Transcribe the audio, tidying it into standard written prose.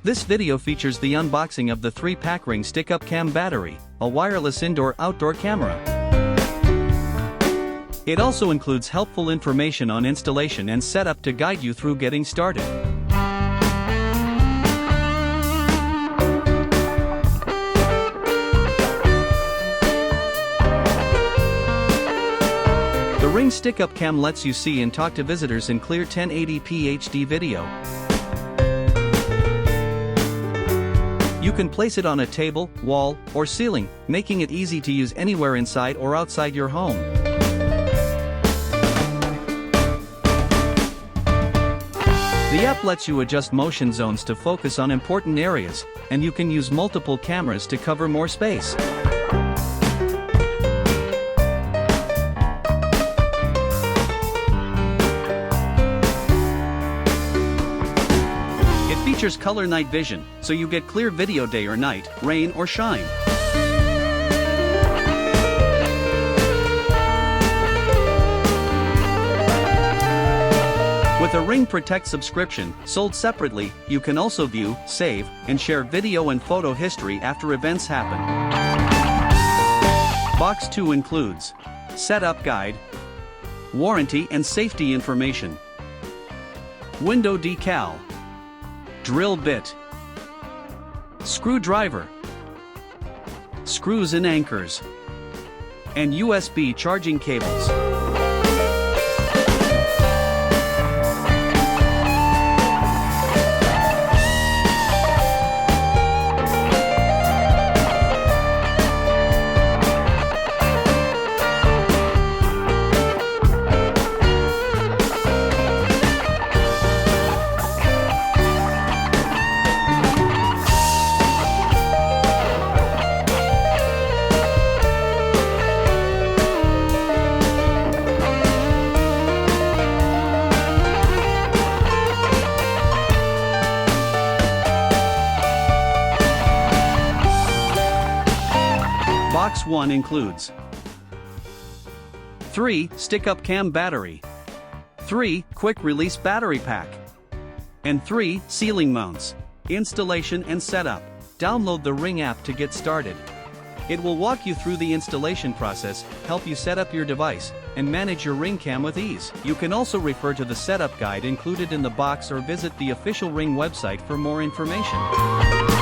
This video features the unboxing of the 3-pack Ring Stick-Up Cam battery, a wireless indoor-outdoor camera. It also includes helpful information on installation and setup to guide you through getting started. The Ring Stick-Up Cam lets you see and talk to visitors in clear 1080p HD video. You can place it on a table, wall, or ceiling, making it easy to use anywhere inside or outside your home. The app lets you adjust motion zones to focus on important areas, and you can use multiple cameras to cover more space. It features color night vision, so you get clear video day or night, rain or shine. With a Ring Protect subscription, sold separately, you can also view, save, and share video and photo history after events happen. Box 2 includes Setup Guide, Warranty and Safety Information, Window Decal, Drill Bit, Screwdriver, Screws and Anchors, and USB charging cables. Box 1 includes 3 Stick-Up Cam battery, 3 Quick Release battery pack, and 3 ceiling mounts. Installation and setup. Download the Ring app to get started. It will walk you through the installation process, help you set up your device, and manage your Ring Cam with ease. You can also refer to the setup guide included in the box or visit the official Ring website for more information.